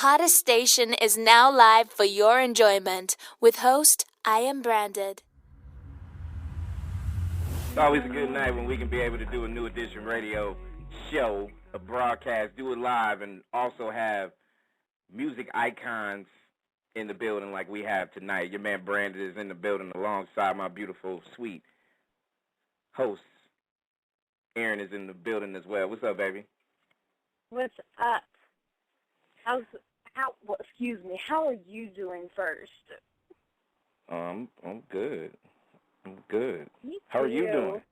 hottest station is now live for your enjoyment with host Iambranded. It's always a good night when we can be able to do a New Edition radio show, a broadcast, do it live, and also have music icons in the building like we have tonight. Your man Brandon is in the building alongside my beautiful, sweet host. Aaron is in the building as well. What's up, baby? What's up? How are you doing first? I'm good. I'm good. Me How are you too. doing?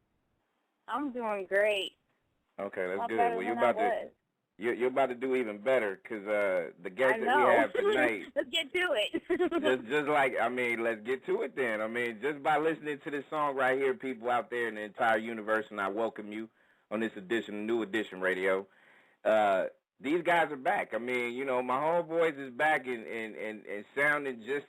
I'm doing great. Okay, that's Not good. better Well, than you're about to do even better because the guest I that we know. have tonight. Let's get to it. Let's get to it then. Just by listening to this song right here, people out there in the entire universe, and I welcome you on this edition, New Edition Radio. These guys are back. My homeboys is back and sounding just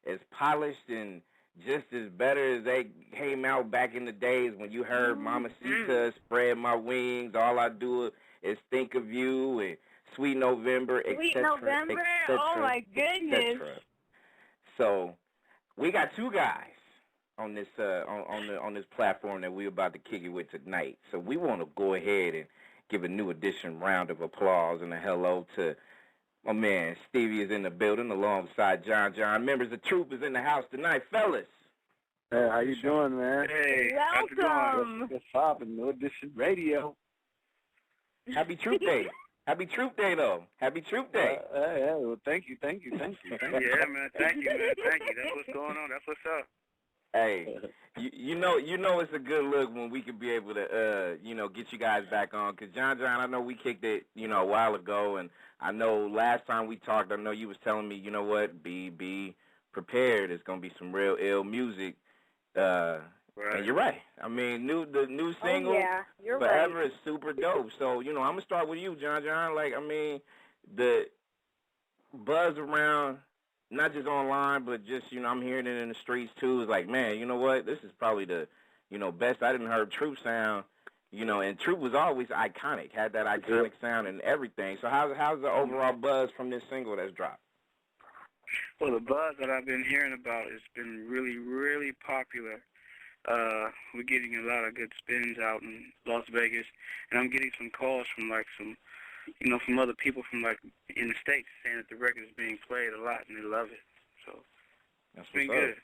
as polished and just as better as they came out back in the days when you heard Mama Sita, Spread My Wings, All I Do Is Think of You, and Sweet November, etc. Sweet November? Oh, my goodness. So we got two guys on this on this platform that we're about to kick it with tonight. So we want to go ahead and give a New Edition round of applause and a hello to my man Stevie is in the building alongside John. Members of the troop is in the house tonight, fellas. Hey, how you doing, man? Hey, welcome. Good poppin', New Edition Radio. Happy Troop Day. Happy Troop Day, though. Happy Troop Day. Well, thank you. Yeah, man, thank you. That's what's going on. That's what's up. Hey, you know it's a good look when we can be able to, get you guys back on. Because, John, I know we kicked it, a while ago. And I know last time we talked, I know you was telling me, you know what, be prepared. It's going to be some real ill music. Right. And you're right. The new single, you're Forever, right. is super dope. So, I'm going to start with you, John. The buzz around, not just online, but just, I'm hearing it in the streets, too. It's like, man, you know what? This is probably the, best. I didn't heard Troop sound, and Troop was always iconic, had that iconic sound and everything. So how's the overall buzz from this single that's dropped? Well, the buzz that I've been hearing about has been really, really popular. We're getting a lot of good spins out in Las Vegas, and I'm getting some calls from from other people from in the States saying that the record is being played a lot and they love it. So it's been good.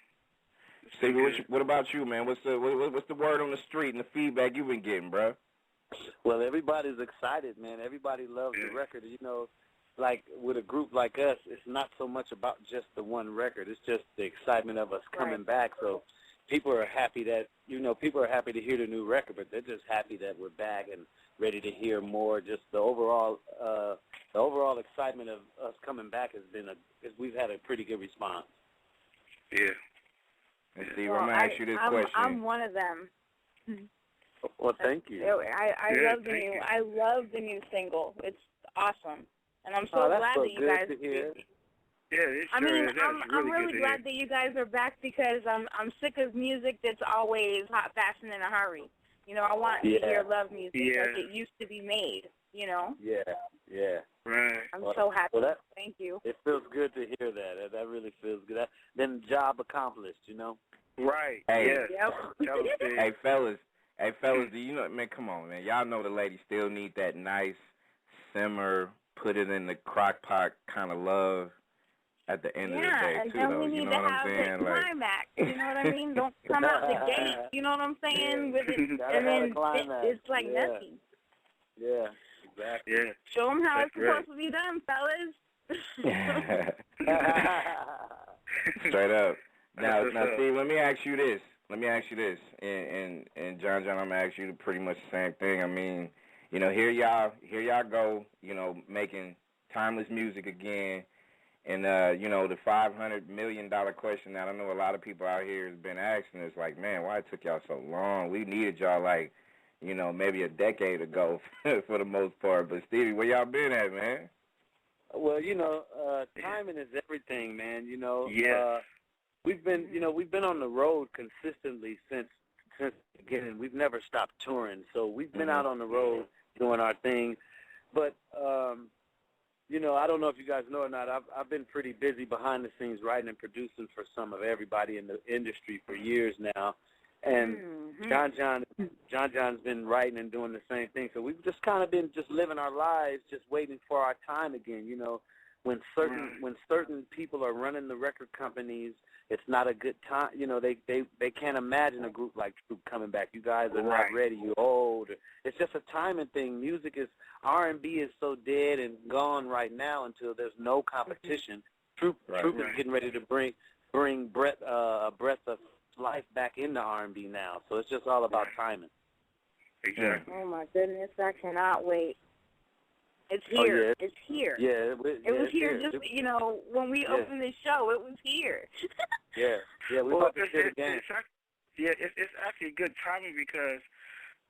Stevie, what about you, man? What's the word on the street and the feedback you've been getting, bro? Well, everybody's excited, man. Everybody loves the record. Like with a group like us, it's not so much about just the one record. It's just the excitement of us coming back. So people are happy that, people are happy to hear the new record, but they're just happy that we're back and ready to hear more. Just the overall excitement of us coming back we've had a pretty good response. Yeah. And Steve, I'm going to ask you this question. I'm one of them. Well, thank you. I love the new single. It's awesome. And I'm so glad that you guys I'm really glad that you guys are back because I'm sick of music that's always hot, fast, and in a hurry. I want to hear love music like it used to be made, Yeah. Right. I'm so happy. Well, Thank you. It feels good to hear that. That really feels good. Then job accomplished, Right. Hey. Yep. Hey, fellas, do you know, man, come on, man. Y'all know the ladies still need that nice simmer, put it in the crock pot kind of love at the end of the day, too, and then though. we need You know to what I'm have saying? the climax. You know what I mean? Don't come out the gate. You know what I'm saying? With it, and then it's like nothing. Yeah, exactly. Yeah. Show them how it's supposed to be done, fellas. Straight up. Now, Steve, let me ask you this. And John, I'm gonna ask you pretty much the same thing. Here y'all go, making timeless music again. And, the $500 million question that I know a lot of people out here has been asking is like, man, why it took y'all so long? We needed y'all maybe a decade ago for the most part. But, Stevie, where y'all been at, man? Well, timing is everything, man. We've been on the road consistently since the beginning. We've never stopped touring, so we've been out on the road doing our thing. But you know, I don't know if you guys know or not. I've been pretty busy behind the scenes writing and producing for some of everybody in the industry for years now, and John's been writing and doing the same thing. So we've just kind of been just living our lives, just waiting for our time again. You know, when certain people are running the record companies, it's not a good time. You know, they can't imagine a group like Troop coming back. You guys are not ready. You're old. It's just a timing thing. R&B is so dead and gone right now until there's no competition. Troop is getting ready to bring a breath of life back into R&B now. So it's just all about timing. Exactly. Oh my goodness, I cannot wait. It's here. Oh, yeah. It's here. Yeah, it was here. Just when we opened this show, it was here. yeah. We about to sit again. It's actually good timing because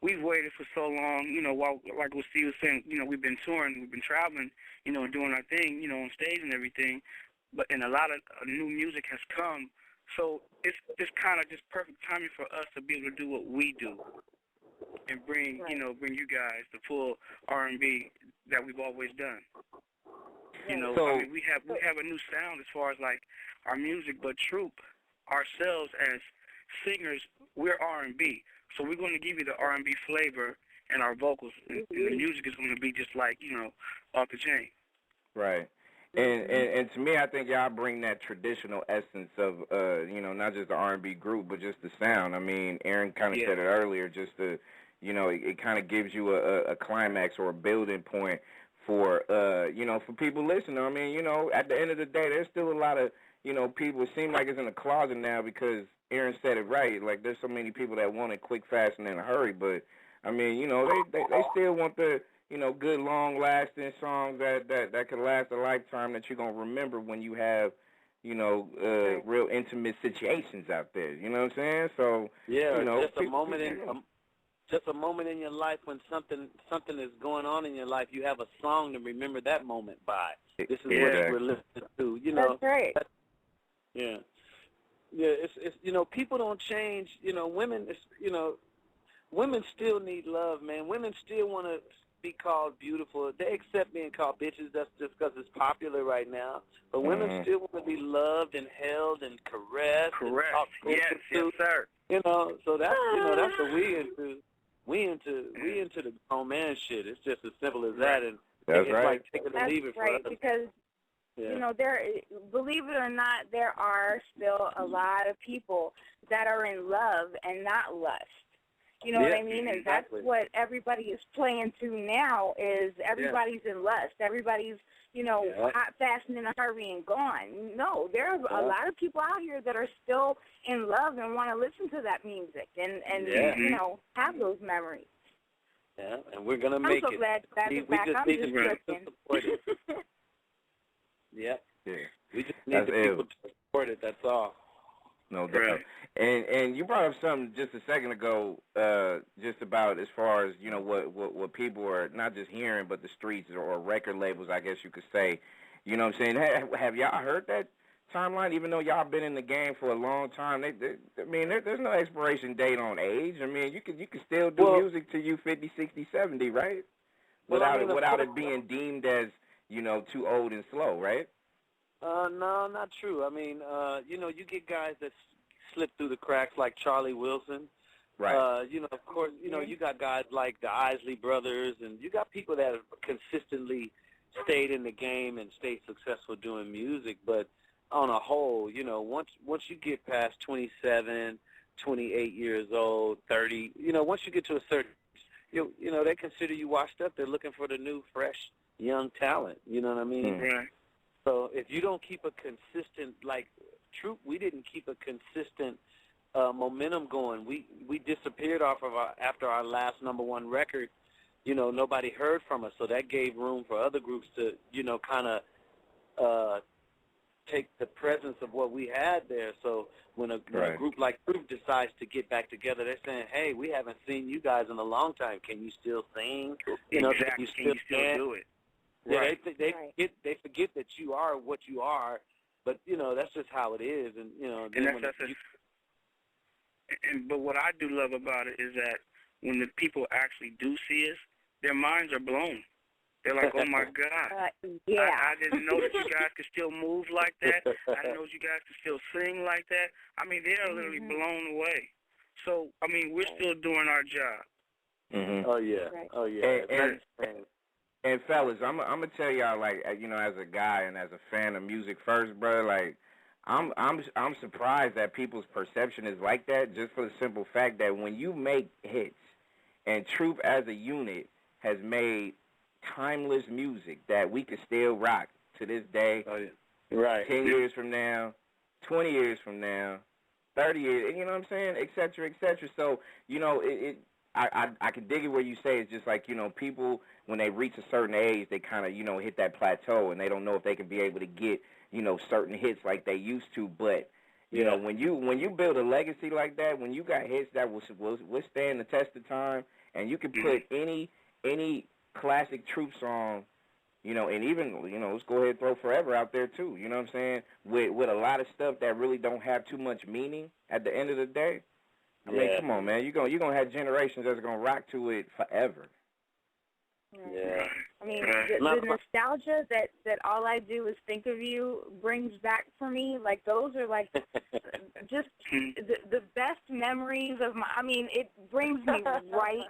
we've waited for so long. You know, while like what Steve was saying, you know, we've been touring, we've been traveling, you know, and doing our thing, you know, on stage and everything. And a lot of new music has come, so it's kind of just perfect timing for us to be able to do what we do and bring you guys the full R&B that we've always done. You know, I mean, we have a new sound as far as like our music, but Troop, ourselves as singers, we're R&B. So we're going to give you the R&B flavor and our vocals, and the music is going to be just like, you know, off the chain. Right. And to me, I think y'all bring that traditional essence of, you know, not just the R&B group, but just the sound. I mean, Aaron kind of said it earlier, just the, you know, it kind of gives you a climax or a building point for, you know, for people listening. I mean, you know, at the end of the day, there's still a lot of, you know, people, it seems like it's in the closet now because Aaron said it right. Like, there's so many people that want it quick, fast, and in a hurry. But, I mean, you know, they still want the, you know, good, long-lasting songs that can last a lifetime that you're going to remember when you have, you know, real intimate situations out there. You know what I'm saying? So, yeah, you know, just a moment in your life when something is going on in your life, you have a song to remember that moment by. This is what we're listening to. You know, that's right. Yeah, it's you know, people don't change. You know, women still need love, man. Women still want to be called beautiful. They accept being called bitches. That's just because it's popular right now. But women still want to be loved and held and caressed. Correct. And yes, sir. You know, so that's that's what we into. We into the grown man shit. It's just as simple as that, and that's it's right. like take it or leave it for us. Because you know, believe it or not, there are still a lot of people that are in love and not lust. You know what I mean? And that's what everybody is playing to now is everybody's in lust. Everybody's, you know, hot, fast, and in a hurry and gone. No, there are a lot of people out here that are still in love and want to listen to that music and you know, have those memories. Yeah, and we're going to make it. I'm so glad that is back. I'm just looking. Yeah. We just need the people to support it, that's all. No doubt. And you brought up something just a second ago, just about as far as, you know, what people are not just hearing, but the streets or record labels, I guess you could say. You know what I'm saying? Have y'all heard that timeline? Even though y'all been in the game for a long time, I mean, there's no expiration date on age. I mean, you can still do music till you 50, 60, 70, right? Without it being deemed as, you know, too old and slow, right? No, not true. I mean, you know, you get guys that slip through the cracks like Charlie Wilson. Right. You know, of course, you know, you got guys like the Isley Brothers, and you got people that have consistently stayed in the game and stayed successful doing music. But on a whole, you know, once you get past 27, 28 years old, 30, you know, once you get to a certain, you know, they consider you washed up. They're looking for the new, fresh, young talent. You know what I mean? Right. So if you don't keep a consistent, like Troop, we didn't keep a consistent momentum going. We disappeared after our last #1 record. You know, nobody heard from us, so that gave room for other groups to, you know, kind of take the presence of what we had there. So when a group like Troop decides to get back together, they're saying, "Hey, we haven't seen you guys in a long time. Can you still sing? You know, exactly. Can you still do it?" Yeah, right. They forget that you are what you are, but you know that's just how it is, and you know. But what I do love about it is that when the people actually do see us, their minds are blown. They're like, oh, my God. Yeah. I didn't know that you guys could still move like that. I didn't know you guys could still sing like that. I mean, they're literally blown away. So, I mean, we're still doing our job. Mm-hmm. Oh, yeah. Right. Oh, yeah. And fellas, I'm gonna tell y'all, like, you know, as a guy and as a fan of music first, bro, like, I'm surprised that people's perception is like that, just for the simple fact that when you make hits, and Troop as a unit has made timeless music that we can still rock to this day. Oh, yeah. Right. 10 years from now, 20 years from now, 30 years, you know what I'm saying, et cetera, et cetera. So, you know, I can dig it where you say it's just like, you know, people, when they reach a certain age, they kind of, you know, hit that plateau, and they don't know if they can be able to get, you know, certain hits like they used to. But, you know, when you build a legacy like that, when you got hits that will withstand the test of time, and you can put any classic Troop song, you know, and even, you know, let's go ahead and throw Forever out there too, you know what I'm saying, with a lot of stuff that really don't have too much meaning at the end of the day. I mean, come on, man. You're gonna have generations that's gonna rock to it forever. Yeah. I mean, the nostalgia that All I Do Is Think of You brings back for me, like, those are, like, just the best memories of my, I mean, it brings me right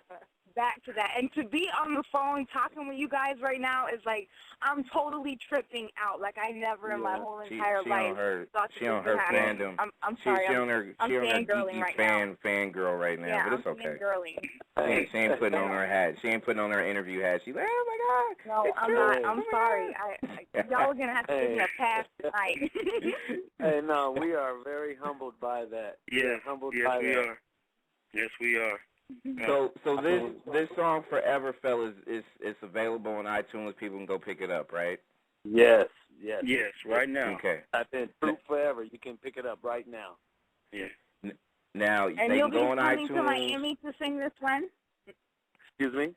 back to that. And to be on the phone talking with you guys right now is like, I'm totally tripping out. Like, I never in my whole entire life thought she on her fandom. I'm sorry. I'm fangirling right now. Fangirl right now, yeah, but it's I'm okay. Fangirling. She ain't putting on her hat. She ain't putting on her interview hat. She's like, oh my God. No, I'm not. I'm sorry. Y'all are gonna have to give me a pass tonight. Hey, no, we are very humbled by that. Yeah, humbled yes, by we that. are. Yes, we are. So this song Forever, fellas, it's available on iTunes. People can go pick it up, right? Yes. Yes, right now. Okay. Type in Troop Forever. You can pick it up right now. Yeah. Now And they you'll can be go on coming iTunes. to Miami to sing this when? Excuse me?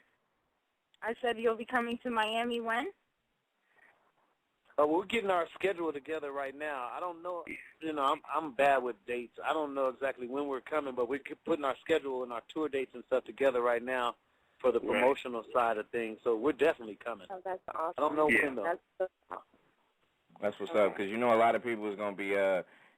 I said you'll be coming to Miami when? We're getting our schedule together right now. I don't know, you know, I'm bad with dates. I don't know exactly when we're coming, but we're putting our schedule and our tour dates and stuff together right now for the promotional side of things. So we're definitely coming. Oh, that's awesome. I don't know when, though. That's what's up, because you know a lot of people is gonna be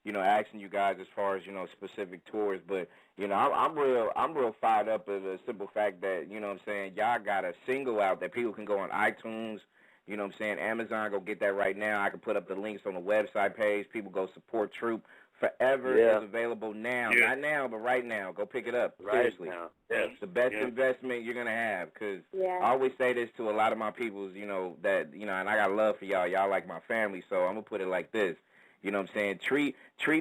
you know, asking you guys as far as, you know, specific tours, but you know I'm real fired up at the simple fact that, you know what I'm saying, y'all got a single out that people can go on iTunes. You know what I'm saying? Amazon, go get that right now. I can put up the links on the website page. People go support Troop. Forever is available now. Yeah. Not now, but right now. Go pick it up. Right Seriously. now. It's the best investment you're going to have, because I always say this to a lot of my peoples, you know, that, you know, and I got love for y'all. Y'all like my family, so I'm going to put it like this. You know what I'm saying? Treat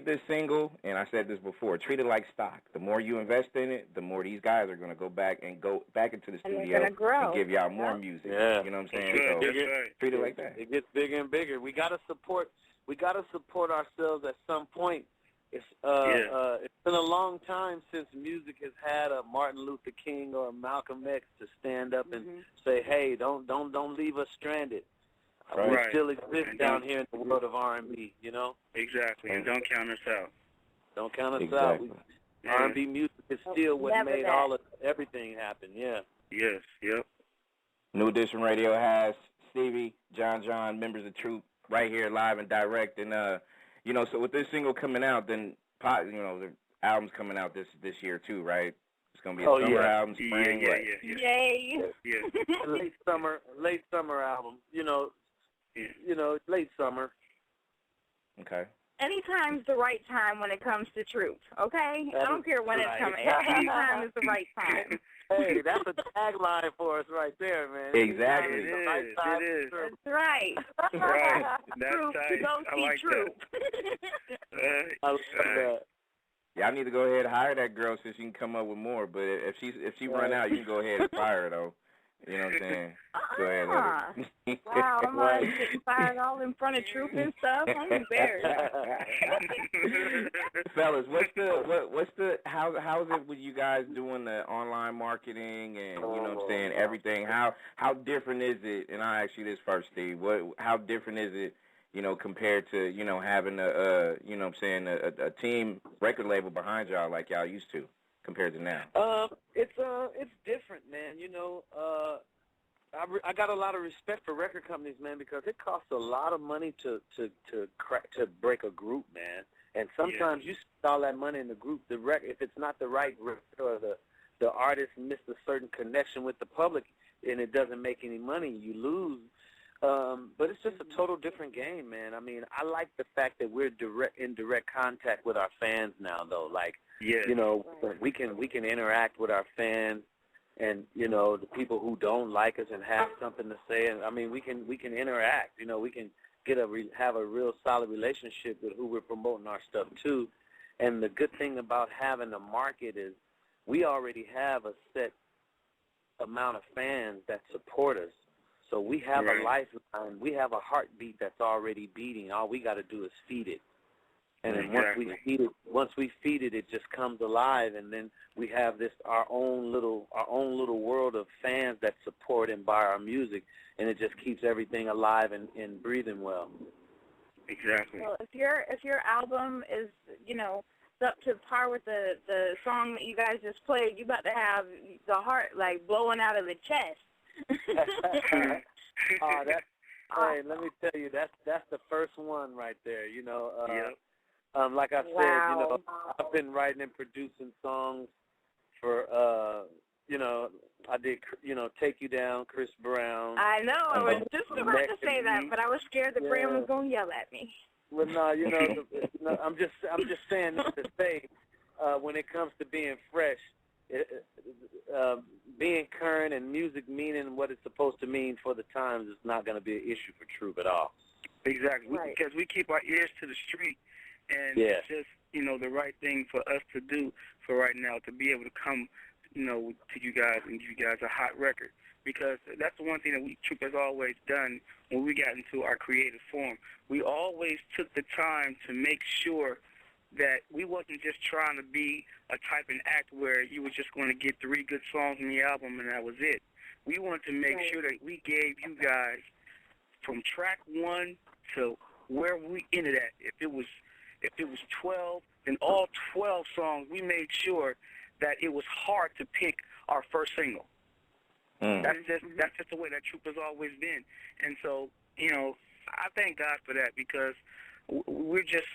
this single, and I said this before, treat it like stock. The more you invest in it, the more these guys are going to go back into the studio and give y'all more music. Yeah. You know what I'm saying? That's So right. treat it like that. It gets bigger and bigger. We got to support ourselves at some point. It's been a long time since music has had a Martin Luther King or a Malcolm X to stand up and say, "Hey, don't leave us stranded." Right. We still exist down here in the world of R&B, you know? Exactly, and don't count us out. Don't count us Exactly. out. R&B music is still what made everything happen, yeah. Yes, yep. New Edition Radio has Stevie, John, members of Troop, right here live and direct. And, you know, so with this single coming out, then, you know, the album's coming out this year too, right? It's going to be a summer album, spring, right? Yay. Yeah. late summer album, you know, late summer. Okay. Anytime's the right time when it comes to Troop, okay? I don't care when it's coming. Anytime is the right time. Hey, that's a tagline for us right there, man. Exactly. It is. That's right. Right. That's Troop, tight. go I see like Troop. I love that. Y'all need to go ahead and hire that girl so she can come up with more. But if she run out, you can go ahead and fire her, though. You know what I'm saying? Go ahead and let her. Wow, I'm like getting fired all in front of Troop and stuff. I'm embarrassed. Fellas, how's it with you guys doing the online marketing and, you know what I'm saying, everything? How different is it? And I'll ask you this first, Steve. How different is it, you know, compared to, you know, having you know what I'm saying, a team record label behind y'all like y'all used to compared to now? It's different, man. You know, I got a lot of respect for record companies, man, because it costs a lot of money to break a group, man. And sometimes you spend all that money in the group. If it's not the right record or the artist missed a certain connection with the public and it doesn't make any money, you lose. But it's just a total different game, man. I mean, I like the fact that we're in direct contact with our fans now, though. Like, you know, we can interact with our fans. And, you know, the people who don't like us and have something to say, and I mean, we can interact. You know, we can have a real solid relationship with who we're promoting our stuff to. And the good thing about having a market is we already have a set amount of fans that support us. So we have a lifeline. We have a heartbeat that's already beating. All we got to do is feed it. And then once we feed it, it just comes alive, and then we have our own little world of fans that support and buy our music, and it just keeps everything alive and breathing well. Exactly. Well, if your album is, you know, up to par with the song that you guys just played, you about to have the heart like blowing out of the chest. Hey, let me tell you, that's the first one right there. You know. Like I said, you know, I've been writing and producing songs for, you know, I did, you know, Take You Down, Chris Brown. I know. I was just about to say that, but I was scared that Brandon was going to yell at me. Well, no, you know, I'm just saying this to say, when it comes to being fresh, being current and music meaning what it's supposed to mean for the times is not going to be an issue for Troop at all. Exactly, because we keep our ears to the street. And it's just, you know, the right thing for us to do for right now, to be able to come, you know, to you guys and give you guys a hot record. Because that's the one thing that Troop has always done when we got into our creative form. We always took the time to make sure that we wasn't just trying to be a type and act where you were just going to get 3 good songs in the album and that was it. We wanted to make sure that we gave you guys from track 1 to where we ended at. If it was 12, then all 12 songs, we made sure that it was hard to pick our first single. That's just the way that Troop has always been. And so, you know, I thank God for that, because we're just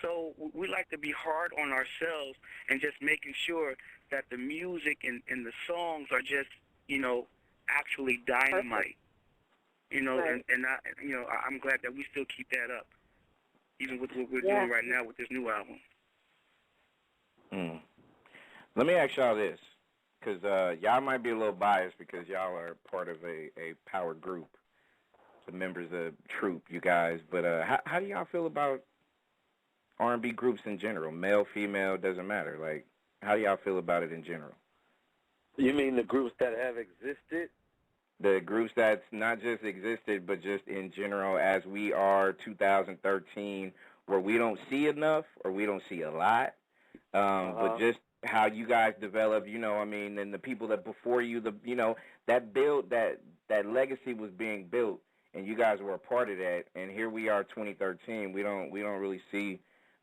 we like to be hard on ourselves and just making sure that the music and the songs are just, you know, actually dynamite. You know, I'm glad that we still keep that up, even with what we're doing right now with this new album. Let me ask y'all this, because y'all might be a little biased because y'all are part of a power group, the members of Troop, you guys. But how do y'all feel about R&B groups in general? Male, female, doesn't matter. Like, how do y'all feel about it in general? You mean the groups that have existed? The groups that's not just existed, but just in general, as we are 2013, where we don't see enough or we don't see a lot, but just how you guys develop, you know, I mean, and the people that before you, that legacy was being built, and you guys were a part of that, and here we are, 2013. We don't really see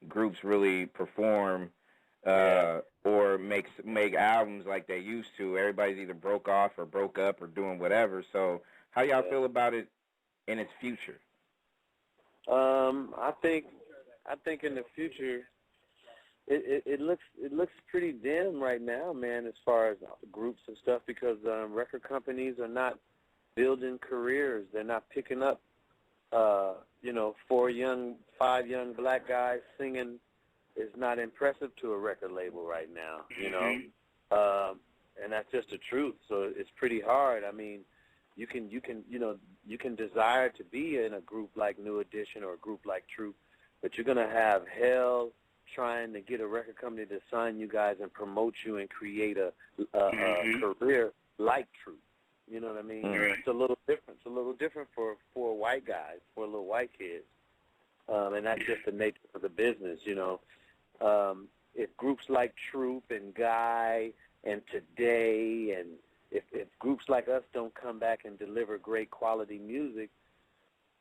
groups really perform or make albums like they used to. Everybody's either broke off or broke up or doing whatever. So how y'all feel about it in its future? I think in the future it looks pretty dim right now, man, as far as groups and stuff, because record companies are not building careers. They're not picking up 5 young black guys singing is not impressive to a record label right now, you know, and that's just the truth. So it's pretty hard. I mean, you can desire to be in a group like New Edition or a group like Troop, but you're gonna have hell trying to get a record company to sign you guys and promote you and create a career like Troop. You know what I mean? It's a little different. It's a little different for white guys, for little white kids, and that's just the nature of the business, you know. If groups like Troop and Guy and Today, and if groups like us don't come back and deliver great quality music,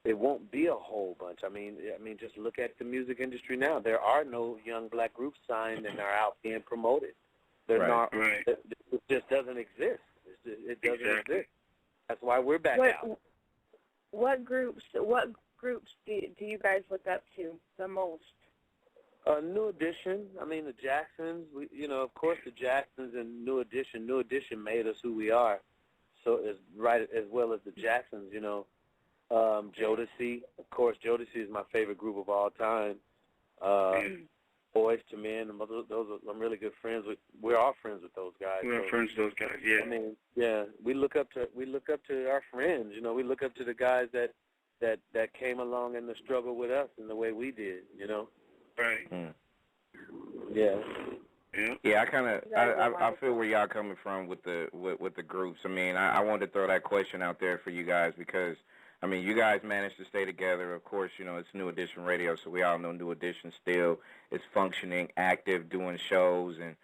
it won't be a whole bunch. I mean, just look at the music industry now. There are no young black groups signed and are out being promoted. They're not. It just doesn't exist. It doesn't exist. That's why we're back out. What groups do you guys look up to the most? New Edition. I mean, the Jacksons. Of course, the Jacksons and New Edition. New Edition made us who we are. So as well as the Jacksons. Jodeci. Of course, Jodeci is my favorite group of all time. Boys to Men. I'm really good friends with. We're all friends with those guys. We're friends with those guys. Yeah. I mean, yeah. We look up to our friends. We look up to the guys that came along in the struggle with us in the way we did. Right. Mm. Yeah. Yeah, I feel where y'all coming from with the groups. I mean, I wanted to throw that question out there for you guys because, I mean, you guys managed to stay together. Of course, it's New Edition Radio, so we all know New Edition still is functioning, active, doing shows, and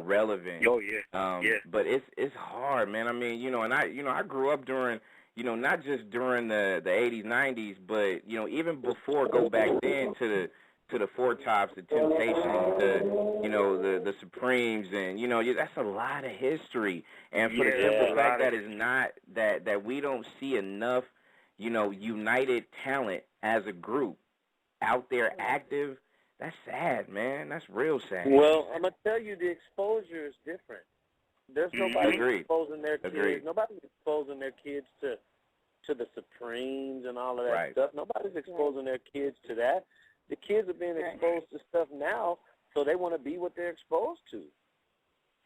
relevant. Oh yeah. But it's hard, man. I mean, and I grew up during, not just during the 80s, 90s, but even before, go back then to the Four Tops, the Temptations, the Supremes, and that's a lot of history. And for the simple fact that it's not that we don't see enough, united talent as a group out there active. That's sad, man. That's real sad. Well, I'm gonna tell you, the exposure is different. There's nobody exposing their kids. Agreed. Nobody's exposing their kids to the Supremes and all of that stuff. Nobody's exposing their kids to that. The kids are being exposed to stuff now, so they want to be what they're exposed to.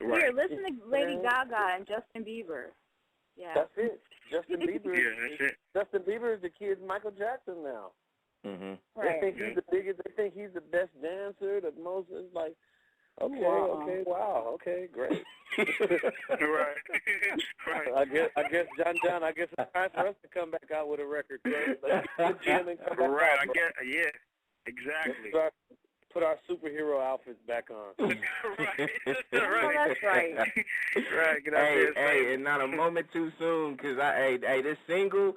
Right. Here, listen to Lady Gaga and Justin Bieber. Yeah. That's it. Justin Bieber. That's it. Justin Bieber is the kid's Michael Jackson now. Mm-hmm. They think he's the biggest. They think he's the best dancer. The most. It's like, okay, wow, okay, great. Right. I guess, John. I guess it's time for us to come back out with a record. Let's get the gym and come back out. I guess. Yeah. Exactly. Put our superhero outfits back on. Right. Oh, that's right. Right. Get out there. Hey, and not a moment too soon, because this single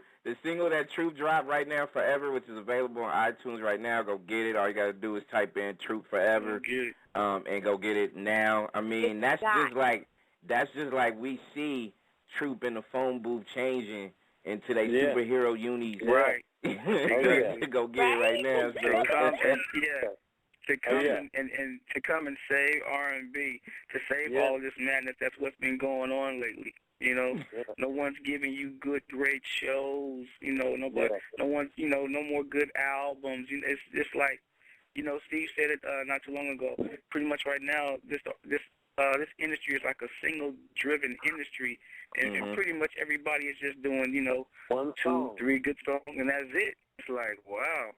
that Troop dropped right now, Forever, which is available on iTunes right now. Go get it. All you gotta do is type in Troop Forever, and go get it now. I mean, that's just like we see Troop in the phone booth changing into their superhero unis. Right. Go get it right now. So. To come and to come and save R&B, to save all this madness. That's what's been going on lately. No one's giving you great shows. Nobody, no one's, no more good albums. It's just like, Steve said it not too long ago. Pretty much right now, this industry is like a single-driven industry, and pretty much everybody is just doing, 2, 3 good songs, and that's it. It's like, wow.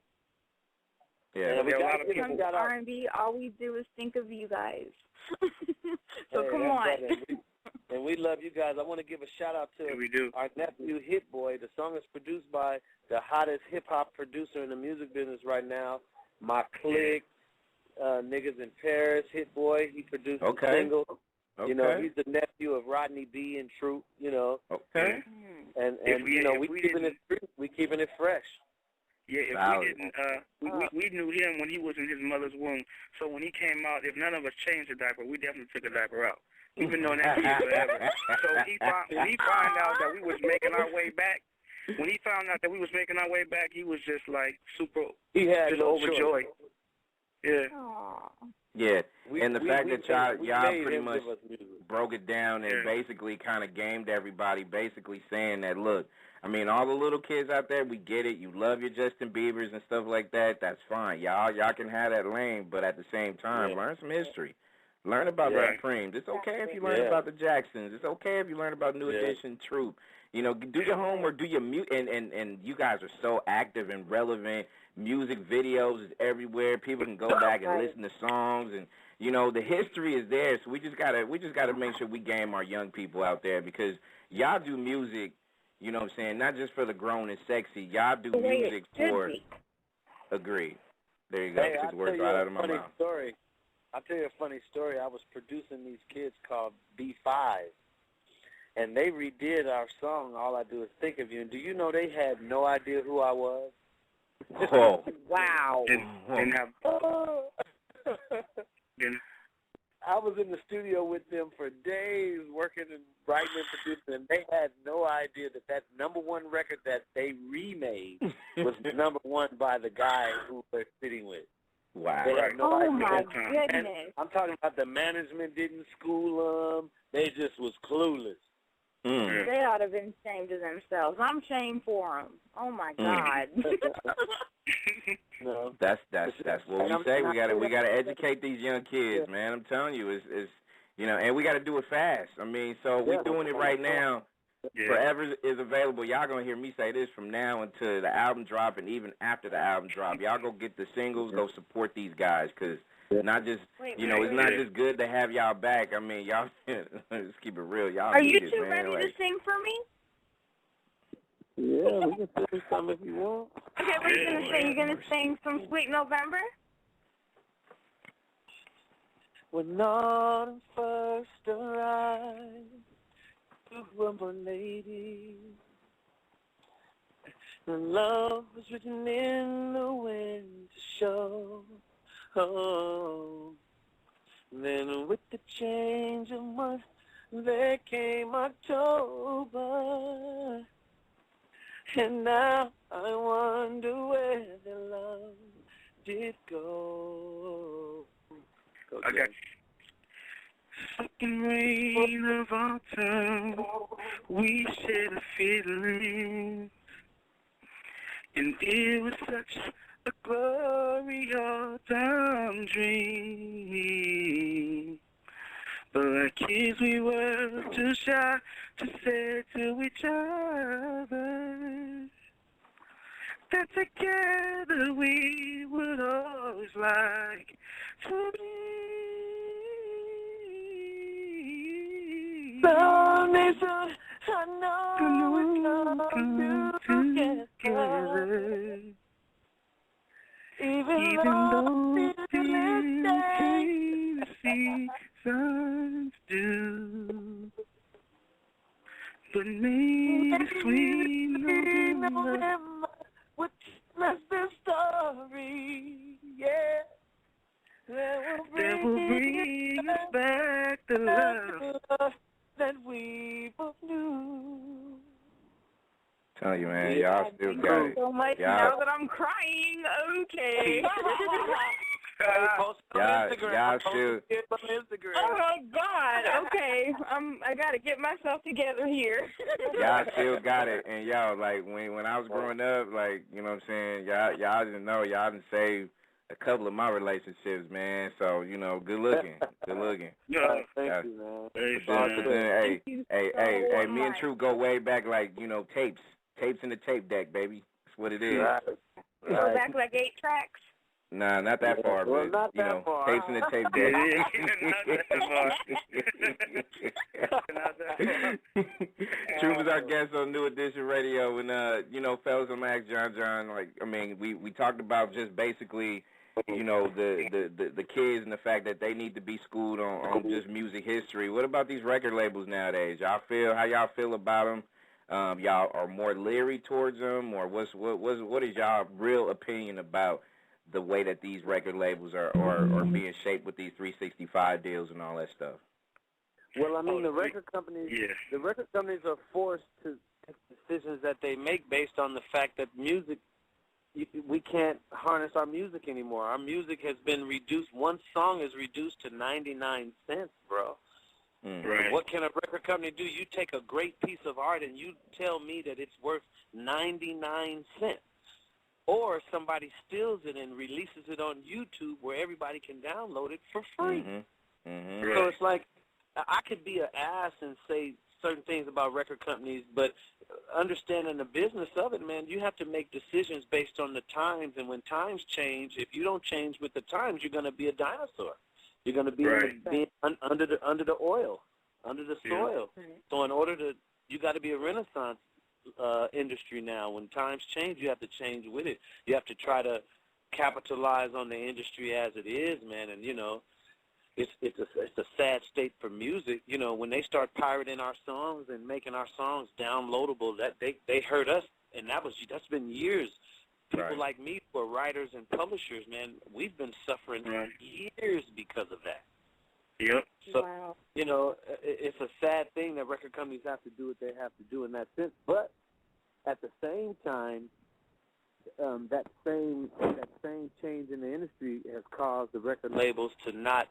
Yeah, we got a lot of people. R&B, all we do is think of you guys. So come on. And we love you guys. I want to give a shout-out to our nephew, Hit Boy. The song is produced by the hottest hip-hop producer in the music business right now, my clique, Niggas in Paris, Hit Boy. He produced the single. He's the nephew of Rodney B and Troop, Okay. And we keeping it fresh. Yeah, if we didn't, we knew him when he was in his mother's womb. So when he came out, if none of us changed the diaper, we definitely took a diaper out. We've been knowing that forever. So when he found out that we was making our way back, he was just like super, just overjoyed. Yeah. Aww. Yeah, and the fact that y'all pretty much broke it down and basically kind of gamed everybody, basically saying that, look, I mean, all the little kids out there, we get it. You love your Justin Biebers and stuff like that. That's fine. Y'all can have that lane, but at the same time, learn some history. Learn about the Supremes. It's okay if you learn about the Jacksons. It's okay if you learn about New Edition Troop. Do your homework, do your and you guys are so active and relevant. Music videos is everywhere. People can go back and listen to songs, and the history is there. So we just gotta make sure we game our young people out there, because y'all do music. You know what I'm saying? Not just for the grown and sexy. Y'all do music for. Agreed. There you go. Hey, It's words right out of my mouth. I'll tell you a funny story. I was producing these kids called B5, and they redid our song, All I Do Is Think of You. And do you know they had no idea who I was? Oh. Wow. Didn't have. I was in the studio with them for days working and writing and producing, and they had no idea one record that they remade was number one by the guy who they're sitting with. Wow. They had no idea. My And goodness. I'm talking about the management didn't school them. They just was clueless. Mm. They ought to have been ashamed of themselves. I'm ashamed for them. Oh, my God. No. That's what we say. We gotta educate these young kids, man. I'm telling you, it's and we gotta do it fast. I mean, so we're doing it right now. Yeah. Forever is available. Y'all gonna hear me say this from now until the album drop, and even after the album drop. Y'all go get the singles, go support these guys, cause not just it's not just good to have y'all back. I mean, y'all let's keep it real. Y'all Are need you it, two man. ready to sing for me? Yeah, we can sing some if you want. Okay, what are you going to sing? You going to sing some Sweet November? When autumn first arrived, rumble lady, the love was written in the wind to show. Oh, then with the change of month, there came October, and now I wonder where the love did go. I got second rain of autumn, we shared a feeling, and it was such a glorious autumn dream. But like kids we were too shy to say to each other that together we would always like to be. Someday soon, I know we'll come together. Even though the seasons do, but maybe sweet November would bless the story, yeah. That will bring us back the love that we both knew. Tell you, man, y'all still got it. So much now that I'm crying. Okay. Y'all still. Oh my God. Okay. I gotta get myself together here. Y'all still got it, and y'all like when I was growing up, like you know what I'm saying. Y'all didn't know. Y'all didn't save a couple of my relationships, man. So good looking. Yeah, thank you, man. Hey, me and True go way back, like tapes in the tape deck, baby. That's what it is. Go back like 8 tracks. Nah, not that far, well, but tapes in the tape deck. True was our guest on New Edition Radio, and fellas, I'm gonna ask John. Like, I mean, we talked about just basically, the kids and the fact that they need to be schooled on just music history. What about these record labels nowadays? How y'all feel about them? Y'all are more leery towards them, or what is y'all real opinion about the way that these record labels are being shaped with these 365 deals and all that stuff? Well, I mean, the record companies are forced to make decisions that they make based on the fact that music, we can't harness our music anymore. Our music has been reduced. One song is reduced to 99 cents, bro. Right. What can a record company do? You take a great piece of art and you tell me that it's worth 99 cents. Or somebody steals it and releases it on YouTube where everybody can download it for free. Mm-hmm. Mm-hmm. Right. So it's like I could be an ass and say certain things about record companies, but understanding the business of it, man, you have to make decisions based on the times. And when times change, if you don't change with the times, you're going to be a dinosaur. You're going to be under the oil, under the soil. Yeah. So you got to be a Renaissance industry now. When times change, you have to change with it. You have to try to capitalize on the industry as it is, man. And it's a sad state for music. When they start pirating our songs and making our songs downloadable, that they hurt us, and that's been years. People like me who are writers and publishers, man, we've been suffering years because of that. Yep. So, it's a sad thing that record companies have to do what they have to do in that sense. But at the same time, that same change in the industry has caused the record labels to not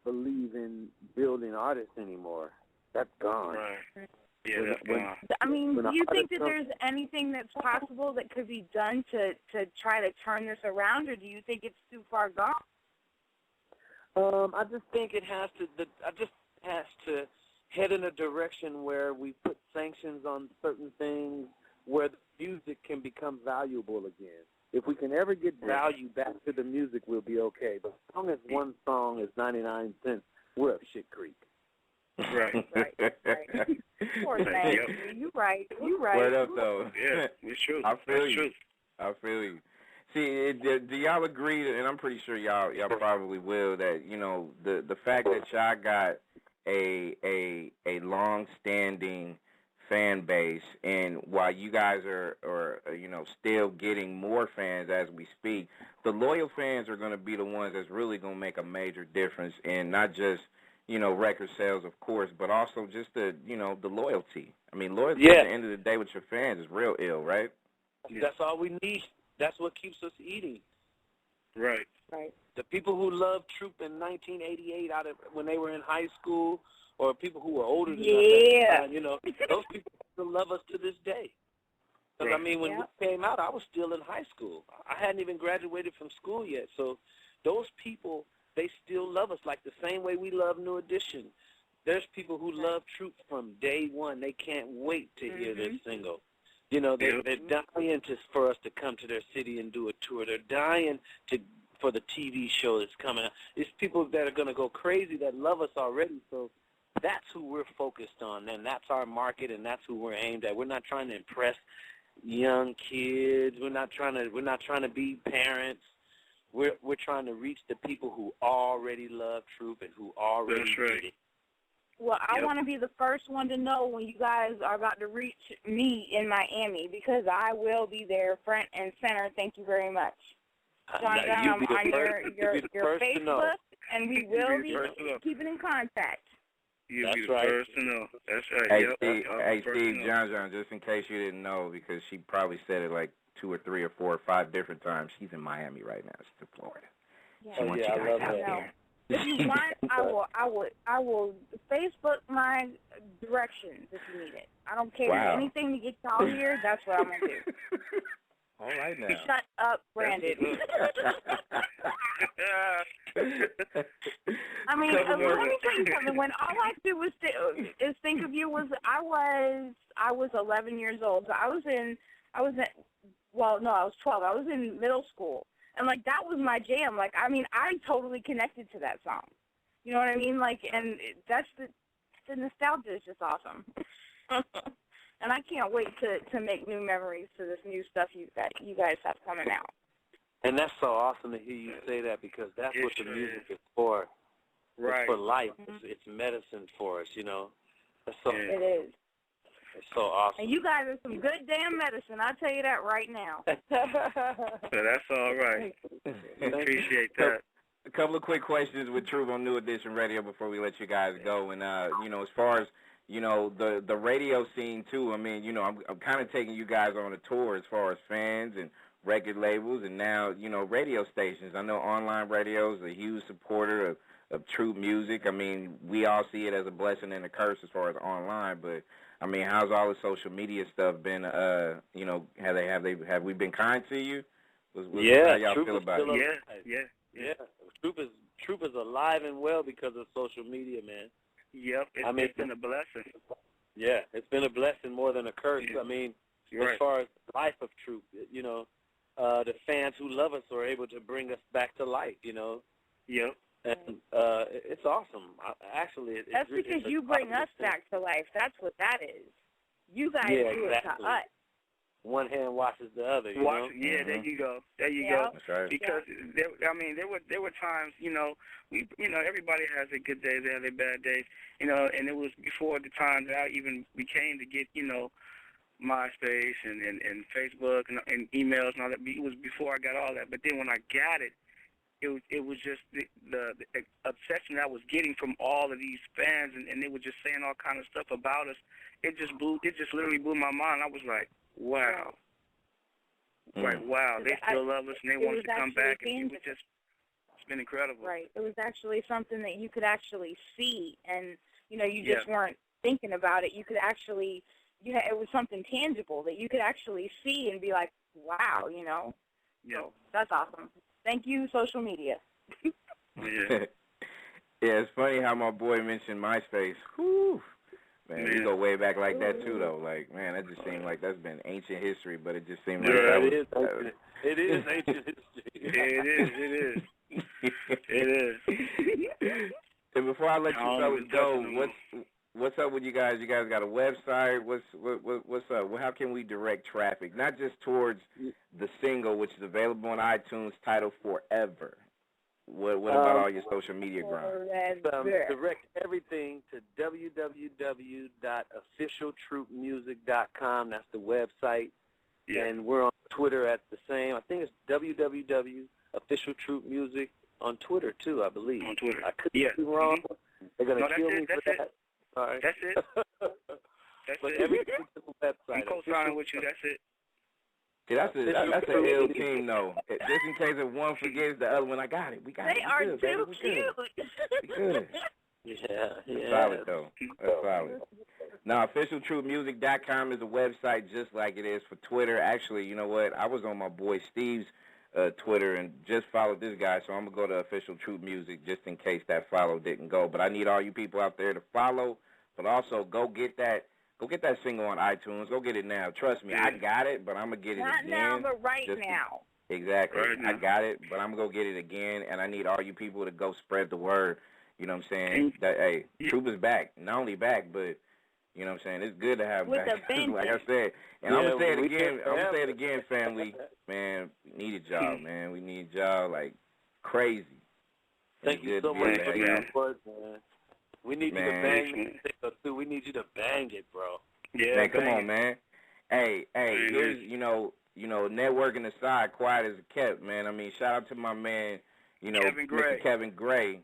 believe in building artists anymore. That's gone. Right. Yeah, that's gone. I mean, do you think that there's anything that's possible that could be done to try to turn this around, or do you think it's too far gone? I just think it has to head in a direction where we put sanctions on certain things, where the music can become valuable again. If we can ever get value back to the music, we'll be okay. But as long as one song is 99 cents, we're up shit creek. Right. Poor thing. You right. Word up, though. Yeah, it's true. I feel you. See, do y'all agree, and I'm pretty sure y'all probably will, that, you know, the fact that y'all got a long-standing fan base, and while you guys are you know, still getting more fans as we speak, the loyal fans are going to be the ones that's really going to make a major difference in not just, you know, record sales, of course, but also just the, you know, the loyalty. I mean, loyalty at the end of the day with your fans is real ill, right? That's all we need. That's what keeps us eating. Right. The people who loved Troop in 1988 when they were in high school, or people who were older than us at the time, you know, those people still love us to this day. Because, I mean, when we came out, I was still in high school. I hadn't even graduated from school yet. So those people, they still love us like the same way we love New Edition. There's people who love Troop from day one. They can't wait to hear their single. You know, they're dying for us to come to their city and do a tour. They're dying for the TV show that's coming out. It's people that are going to go crazy that love us already. So that's who we're focused on, and that's our market, and that's who we're aimed at. We're not trying to impress young kids. We're not trying to be parents. We're trying to reach the people who already love Troop and who already did it. Well, I want to be the first one to know when you guys are about to reach me in Miami, because I will be there front and center. Thank you very much. John, I'm on your Facebook, and we will be keeping in contact. You'll be the first to know. That's right. Hey, Steve, John, just in case you didn't know, because she probably said it like 2 or 3 or 4 or 5 different times, she's in Miami right now. She's in Florida. She wants you guys out there. If you want, I will Facebook my directions if you need it. I don't care anything to get y'all here. That's what I'm gonna do. All right now. Shut up, Branded. I mean, let me tell you something. When all I do is think of you, I was 11 years old. So I was 12. I was in middle school. And, like, that was my jam. Like, I mean, I totally connected to that song. You know what I mean? Like, and that's the nostalgia is just awesome. And I can't wait to make new memories to this new stuff you guys have coming out. And that's so awesome to hear you say that, because that's what the music is for. Right. It's for life. It's medicine for us, you know. It is. It's so awesome. And you guys are some good damn medicine. I'll tell you that right now. So that's all right. Appreciate that. A couple of quick questions with Troop on New Edition Radio before we let you guys go. And, you know, as far as, you know, the radio scene, too, I mean, you know, I'm kind of taking you guys on a tour as far as fans and record labels and now, you know, radio stations. I know online radio is a huge supporter of Troop music. I mean, we all see it as a blessing and a curse as far as online, but I mean, how's all the social media stuff been? You know, have we been kind to you? How y'all Troop feel about it? Yeah. Troop is alive and well because of social media, man. Yep, it's been a blessing. Yeah, it's been a blessing more than a curse. Yeah. I mean, as far as the life of Troop, you know, the fans who love us are able to bring us back to life, you know. Yep. And it's awesome. That's because you bring us back to life. That's what that is. You guys do it to us. One hand washes the other. You know? Yeah, there you go. There you go. That's right. Because there were times, you know, everybody has their good days, they have their bad days, you know, and it was before the time that I even became to get, you know, MySpace and Facebook and emails and all that. It was before I got all that. But then when I got it, it was just the obsession that I was getting from all of these fans, and they were just saying all kind of stuff about us. It just literally blew my mind. I was like, wow. Right, wow. They still love us, and they want us to come back. And it's been incredible. Right. It was actually something that you could actually see, and, you know, you just weren't thinking about it. You could actually, it was something tangible that you could actually see and be like, wow, you know. Yeah. So that's awesome. Thank you, social media. Yeah. Yeah, it's funny how my boy mentioned MySpace. Whew. Man, we go way back like that, too, though. Like, man, that just seemed like that's been ancient history, but it just seemed like that was... It is ancient history. It is. And before I let you fellas go, what's up with you guys? You guys got a website? What's up? Well, how can we direct traffic? Not just towards the single, which is available on iTunes, titled Forever. What about all your social media grind? Direct everything to www.officialtroopmusic.com. That's the website. Yeah. And we're on Twitter at the same. I think it's www.officialtroopmusic on Twitter, too, I believe. On Twitter. I could be wrong. They're going to kill me for that. All right. That's it. But everything's on the website. I'm co-signing with you. That's it. Yeah, that's an ill team, though. Just in case if one forgets, the other one, I got it. We got it. They are too cute. We good. Yeah. That's solid, though. That's solid. Now, officialtroopmusic.com is a website just like it is for Twitter. Actually, you know what? I was on my boy Steve's Twitter and just followed this guy, so I'm going to go to Official Troop Music just in case that follow didn't go. But I need all you people out there to follow, but also go get that single on iTunes. Go get it now. Trust me, I got it, but I'm going to get it again. Not now, but right now. Exactly. Right now. I got it, but I'm going to go get it again, and I need all you people to go spread the word. You know what I'm saying? That, hey, Troop is back. Not only back, but, you know what I'm saying, it's good to have with back. The like I said. And I'm going to say it again. I'm going to say it again, family. Man, we needed y'all, man. We need y'all like crazy. Thank you so much for your support, man. We need you to bang it, too. We need you to bang it, bro. Yeah, man, come on, man. Hey, here's, you know, networking aside, quiet as a kept, man. I mean, shout out to my man, you know, Mr. Kevin Gray.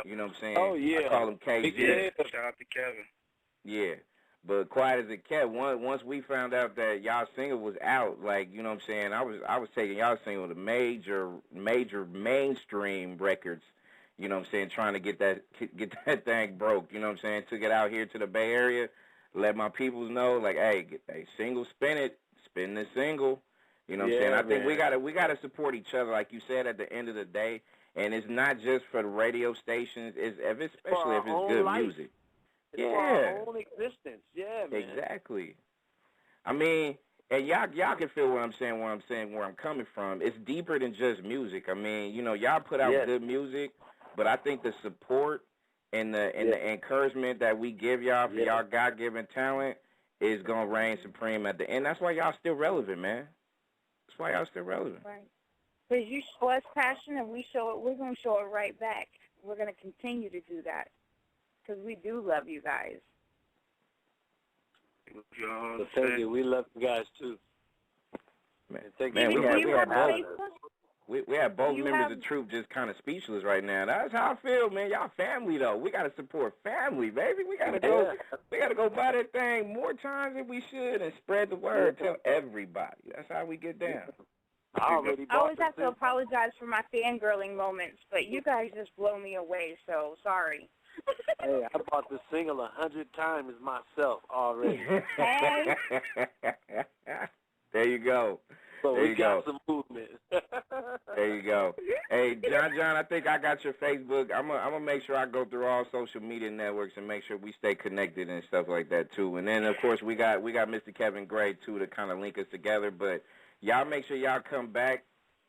You know what I'm saying? Oh, yeah. I call him KG. Yeah. Shout out to Kevin. Yeah. But quiet as it kept, once we found out that y'all single was out, like, you know what I'm saying, I was taking y'all single to major mainstream records, you know what I'm saying, trying to get that thing broke, you know what I'm saying, took it out here to the Bay Area, let my peoples know, like, hey, single, spin this single, you know what I'm saying. I think we gotta support each other, like you said, at the end of the day, and it's not just for the radio stations, especially if it's good music. It's for our own existence. Yeah, man. Exactly. I mean, and y'all can feel what I'm saying, where I'm coming from. It's deeper than just music. I mean, you know, y'all put out good music, but I think the support and the encouragement that we give y'all for y'all God-given talent is going to reign supreme at the end. That's why y'all still relevant, man. That's why y'all still relevant. Right. Because you show us passion and we show it, we're going to show it right back. We're going to continue to do that. Because we do love you guys. Thank you. We love you guys too. Man, we have both members of Troop just kind of speechless right now. That's how I feel, man. Y'all family though. We gotta support family, baby. We gotta go. We gotta go buy that thing more times than we should and spread the word. Tell everybody. That's how we get down. I always have to apologize for my fangirling moments, but you guys just blow me away. So sorry. Hey, I bought the single 100 times myself already. Hey. There you go. So we got some movement. There you go. Hey, John, I think I got your Facebook. I'm gonna make sure I go through all social media networks and make sure we stay connected and stuff like that too. And then of course we got Mr. Kevin Gray too to kind of link us together. But y'all make sure y'all come back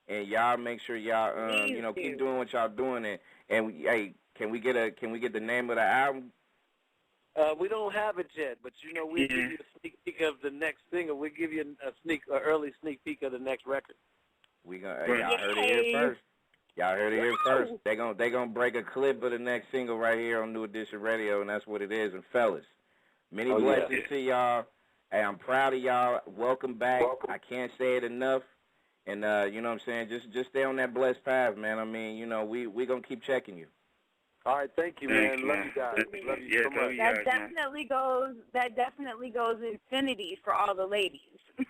and y'all make sure y'all keep doing what y'all doing and hey. Can we get the name of the album? We don't have it yet, but we'll give you a sneak peek of the next single. We'll give you an early sneak peek of the next record. Y'all heard it here first. Y'all heard it here first. They gonna break a clip of the next single right here on New Edition Radio, and that's what it is. And fellas, many blessings to y'all. Hey, I'm proud of y'all. Welcome back. I can't say it enough. And you know what I'm saying? Just stay on that blessed path, man. I mean, we gonna keep checking you. All right, thank you, man. Love you guys. Love you so much. That definitely goes infinity for all the ladies.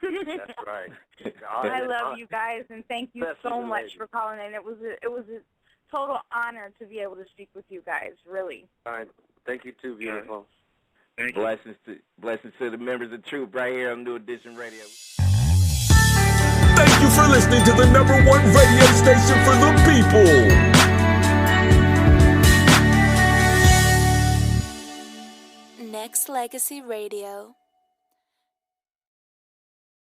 That's right. I love you guys, and thank you so much for calling in. It was a total honor to be able to speak with you guys, really. All right. Thank you, too, beautiful. Thank you. Blessings to the members of Truth right here on New Edition Radio. Thank you for listening to the #1 radio station for the people. Nexxlegacy Radio.